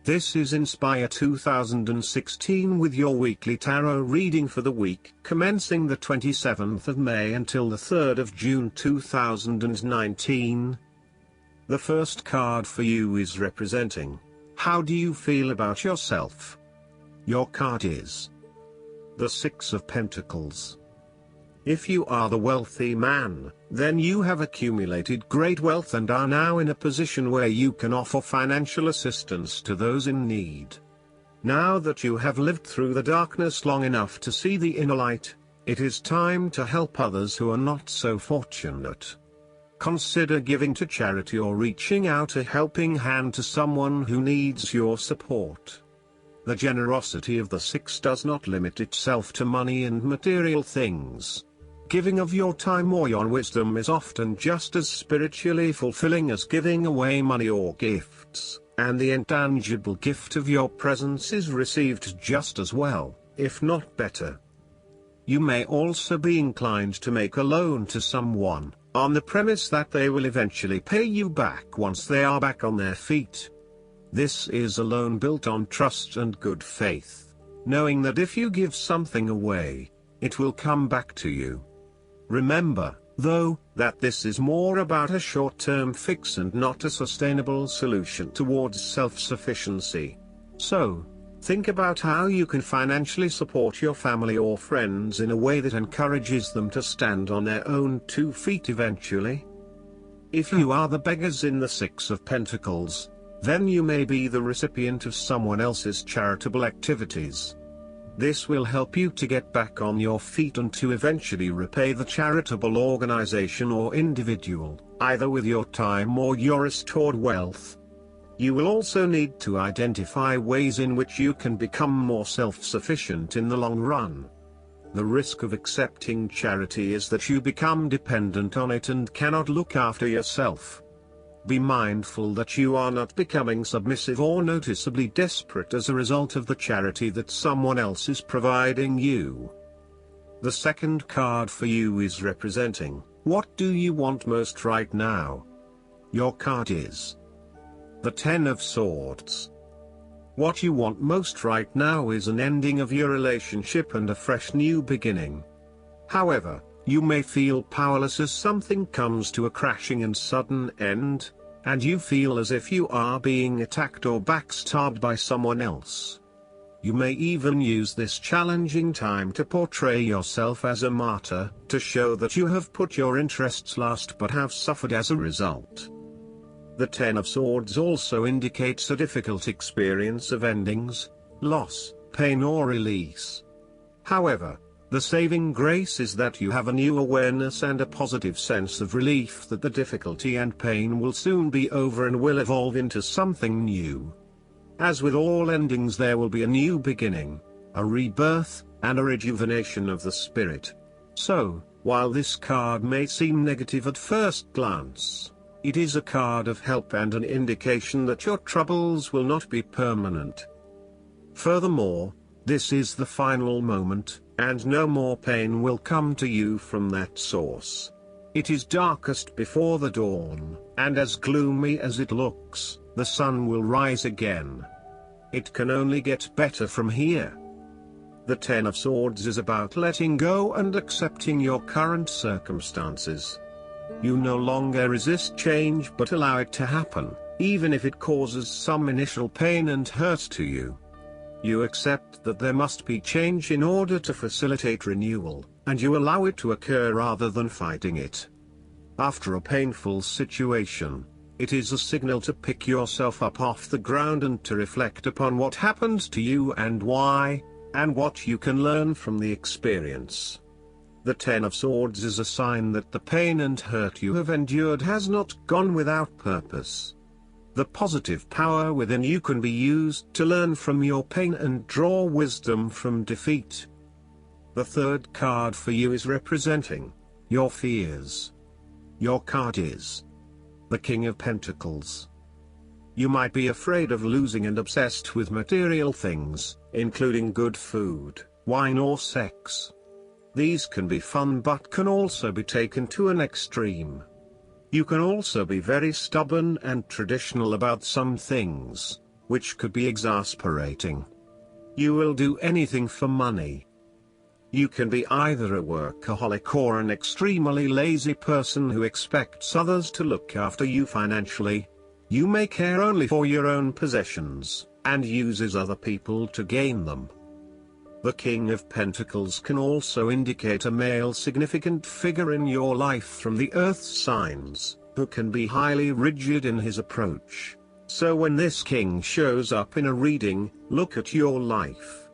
This is Inspire 2016 with your weekly tarot reading for the week commencing the 27th of May until the 3rd of June 2019. The first card for you is representing, how do you feel about yourself? Your card is the Six of Pentacles. If you are the wealthy man, then you have accumulated great wealth and are now in a position where you can offer financial assistance to those in need. Now that you have lived through the darkness long enough to see the inner light, it is time to help others who are not so fortunate. Consider giving to charity or reaching out a helping hand to someone who needs your support. The generosity of the Six does not limit itself to money and material things. Giving of your time or your wisdom is often just as spiritually fulfilling as giving away money or gifts, and the intangible gift of your presence is received just as well, if not better. You may also be inclined to make a loan to someone, on the premise that they will eventually pay you back once they are back on their feet. This is a loan built on trust and good faith, knowing that if you give something away, it will come back to you. Remember, though, that this is more about a short-term fix and not a sustainable solution towards self-sufficiency. So, think about how you can financially support your family or friends in a way that encourages them to stand on their own 2 feet eventually. If you are the beggars in the Six of Pentacles, then you may be the recipient of someone else's charitable activities. This will help you to get back on your feet and to eventually repay the charitable organization or individual, either with your time or your restored wealth. You will also need to identify ways in which you can become more self-sufficient in the long run. The risk of accepting charity is that you become dependent on it and cannot look after yourself. Be mindful that you are not becoming submissive or noticeably desperate as a result of the charity that someone else is providing you. The second card for you is representing, what do you want most right now? Your card is the Ten of Swords. What you want most right now is an ending of your relationship and a fresh new beginning. However, you may feel powerless as something comes to a crashing and sudden end, and you feel as if you are being attacked or backstabbed by someone else. You may even use this challenging time to portray yourself as a martyr, to show that you have put your interests last but have suffered as a result. The Ten of Swords also indicates a difficult experience of endings, loss, pain or release. However, the saving grace is that you have a new awareness and a positive sense of relief that the difficulty and pain will soon be over and will evolve into something new. As with all endings, there will be a new beginning, a rebirth, and a rejuvenation of the spirit. So, while this card may seem negative at first glance, it is a card of help and an indication that your troubles will not be permanent. Furthermore, this is the final moment, and no more pain will come to you from that source. It is darkest before the dawn, and as gloomy as it looks, the sun will rise again. It can only get better from here. The Ten of Swords is about letting go and accepting your current circumstances. You no longer resist change but allow it to happen, even if it causes some initial pain and hurt to you. You accept that there must be change in order to facilitate renewal, and you allow it to occur rather than fighting it. After a painful situation, it is a signal to pick yourself up off the ground and to reflect upon what happened to you and why, and what you can learn from the experience. The Ten of Swords is a sign that the pain and hurt you have endured has not gone without purpose. The positive power within you can be used to learn from your pain and draw wisdom from defeat. The third card for you is representing your fears. Your card is the King of Pentacles. You might be afraid of losing and obsessed with material things, including good food, wine or sex. These can be fun but can also be taken to an extreme. You can also be very stubborn and traditional about some things, which could be exasperating. You will do anything for money. You can be either a workaholic or an extremely lazy person who expects others to look after you financially. You may care only for your own possessions, and uses other people to gain them. The King of Pentacles can also indicate a male significant figure in your life from the earth signs, who can be highly rigid in his approach. So when this king shows up in a reading, look at your life.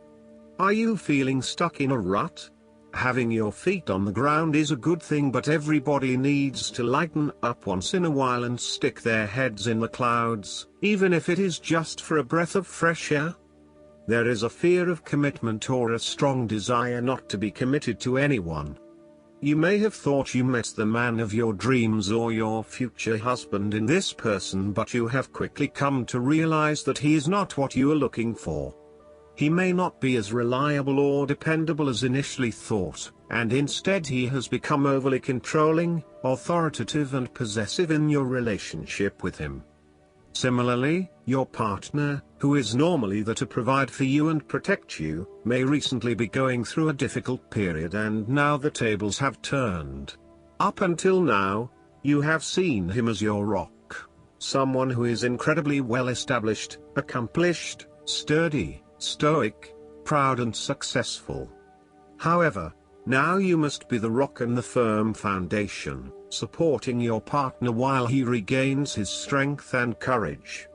Are you feeling stuck in a rut? Having your feet on the ground is a good thing, but everybody needs to lighten up once in a while and stick their heads in the clouds, even if it is just for a breath of fresh air. There is a fear of commitment or a strong desire not to be committed to anyone. You may have thought you met the man of your dreams or your future husband in this person, but you have quickly come to realize that he is not what you are looking for. He may not be as reliable or dependable as initially thought, and instead he has become overly controlling, authoritative and possessive in your relationship with him. Similarly, your partner, who is normally there to provide for you and protect you, may recently be going through a difficult period, and now the tables have turned. Up until now, you have seen him as your rock. Someone who is incredibly well established, accomplished, sturdy, stoic, proud and successful. However, now you must be the rock and the firm foundation, supporting your partner while he regains his strength and courage.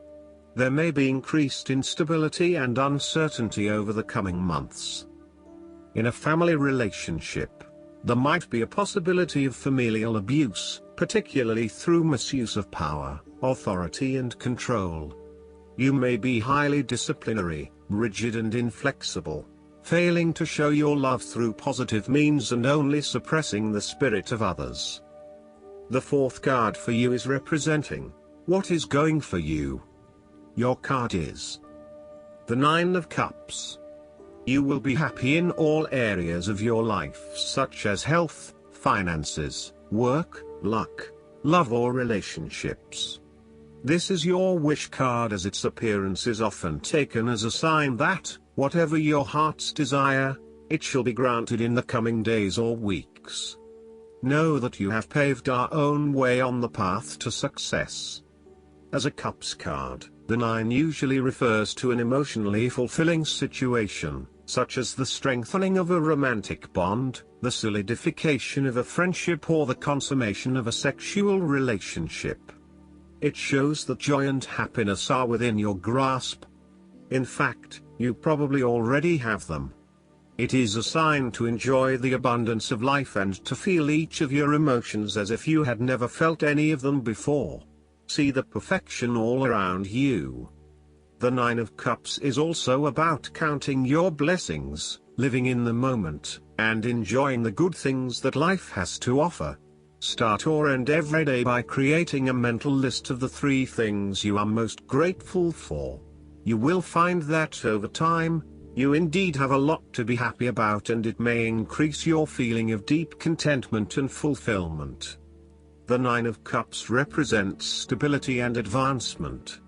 There may be increased instability and uncertainty over the coming months. In a family relationship, there might be a possibility of familial abuse, particularly through misuse of power, authority and control. You may be highly disciplinary, rigid and inflexible, failing to show your love through positive means and only suppressing the spirit of others. The fourth card for you is representing what is going for you. Your card is the Nine of Cups. You will be happy in all areas of your life, such as health, finances, work, luck, love or relationships. This is your wish card, as its appearance is often taken as a sign that, whatever your heart's desire, it shall be granted in the coming days or weeks. Know that you have paved our own way on the path to success. As a Cups card, the 9 usually refers to an emotionally fulfilling situation, such as the strengthening of a romantic bond, the solidification of a friendship or the consummation of a sexual relationship. It shows that joy and happiness are within your grasp. In fact, you probably already have them. It is a sign to enjoy the abundance of life and to feel each of your emotions as if you had never felt any of them before. See the perfection all around you. The 9 of Cups is also about counting your blessings, living in the moment, and enjoying the good things that life has to offer. Start or end every day by creating a mental list of the 3 things you are most grateful for. You will find that over time, you indeed have a lot to be happy about, and it may increase your feeling of deep contentment and fulfillment. The 9 of Cups represents stability and advancement.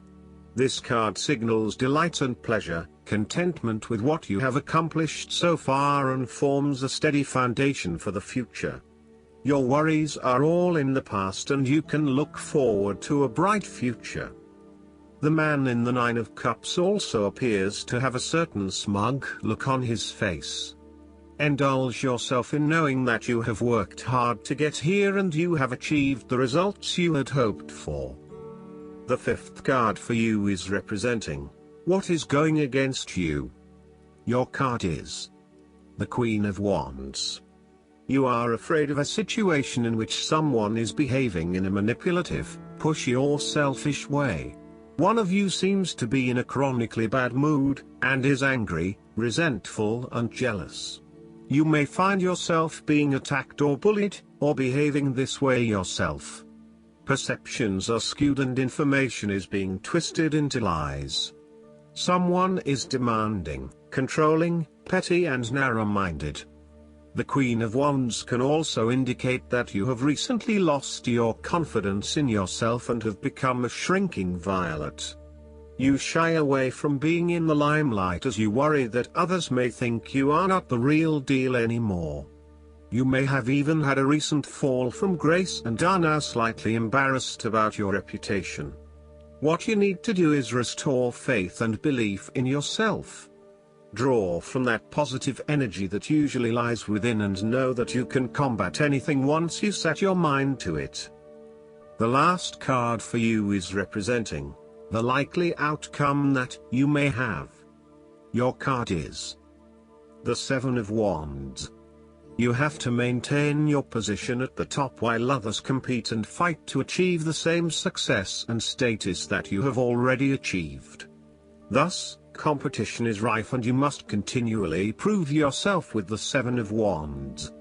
This card signals delight and pleasure, contentment with what you have accomplished so far, and forms a steady foundation for the future. Your worries are all in the past and you can look forward to a bright future. The man in the 9 of Cups also appears to have a certain smug look on his face. Indulge yourself in knowing that you have worked hard to get here and you have achieved the results you had hoped for. The 5th card for you is representing what is going against you. Your card is the Queen of Wands. You are afraid of a situation in which someone is behaving in a manipulative, pushy or selfish way. One of you seems to be in a chronically bad mood, and is angry, resentful and jealous. You may find yourself being attacked or bullied, or behaving this way yourself. Perceptions are skewed and information is being twisted into lies. Someone is demanding, controlling, petty and narrow-minded. The Queen of Wands can also indicate that you have recently lost your confidence in yourself and have become a shrinking violet. You shy away from being in the limelight as you worry that others may think you are not the real deal anymore. You may have even had a recent fall from grace and are now slightly embarrassed about your reputation. What you need to do is restore faith and belief in yourself. Draw from that positive energy that usually lies within and know that you can combat anything once you set your mind to it. The last card for you is representing the likely outcome that you may have. Your card is the Seven of Wands. You have to maintain your position at the top while others compete and fight to achieve the same success and status that you have already achieved. Thus, competition is rife and you must continually prove yourself with the Seven of Wands.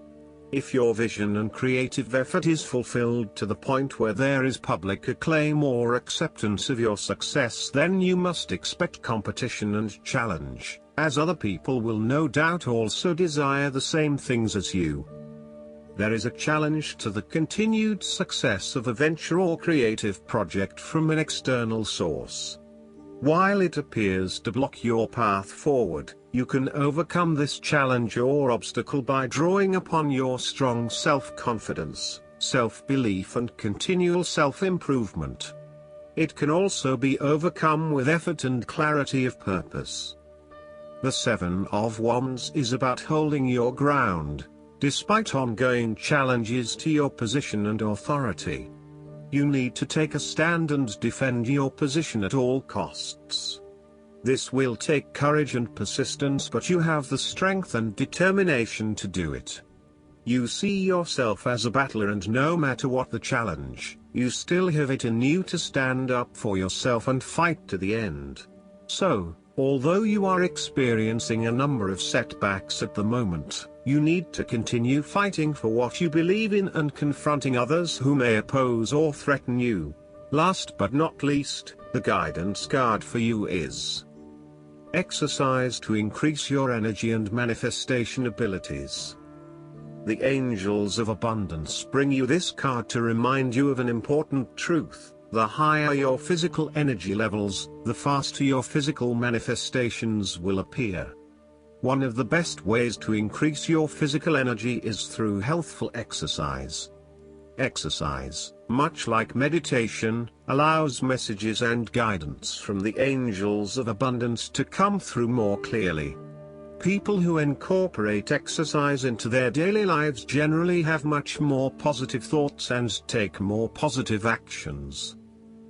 If your vision and creative effort is fulfilled to the point where there is public acclaim or acceptance of your success, then you must expect competition and challenge, as other people will no doubt also desire the same things as you. There is a challenge to the continued success of a venture or creative project from an external source. While it appears to block your path forward, you can overcome this challenge or obstacle by drawing upon your strong self-confidence, self-belief and continual self-improvement. It can also be overcome with effort and clarity of purpose. The Seven of Wands is about holding your ground, despite ongoing challenges to your position and authority. You need to take a stand and defend your position at all costs. This will take courage and persistence, but you have the strength and determination to do it. You see yourself as a battler, and no matter what the challenge, you still have it in you to stand up for yourself and fight to the end. So, although you are experiencing a number of setbacks at the moment, you need to continue fighting for what you believe in and confronting others who may oppose or threaten you. Last but not least, the guidance card for you is exercise to increase your energy and manifestation abilities. The angels of abundance bring you this card to remind you of an important truth: the higher your physical energy levels, the faster your physical manifestations will appear. One of the best ways to increase your physical energy is through healthful exercise. Exercise, much like meditation, allows messages and guidance from the angels of abundance to come through more clearly. People who incorporate exercise into their daily lives generally have much more positive thoughts and take more positive actions.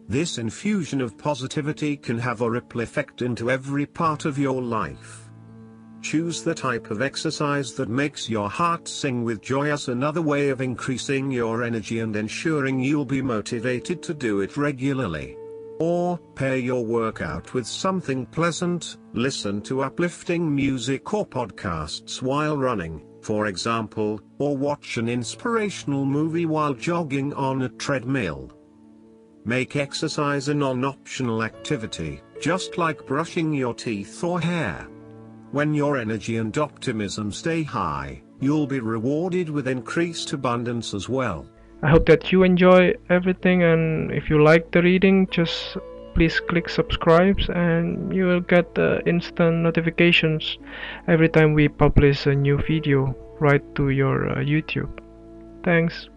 This infusion of positivity can have a ripple effect into every part of your life. Choose the type of exercise that makes your heart sing with joy as another way of increasing your energy and ensuring you'll be motivated to do it regularly. Or, pair your workout with something pleasant, listen to uplifting music or podcasts while running, for example, or watch an inspirational movie while jogging on a treadmill. Make exercise a non-optional activity, just like brushing your teeth or hair. When your energy and optimism stay high, you'll be rewarded with increased abundance as well. I hope that you enjoy everything, and if you like the reading, just please click subscribe and you will get instant notifications every time we publish a new video right to your YouTube. Thanks.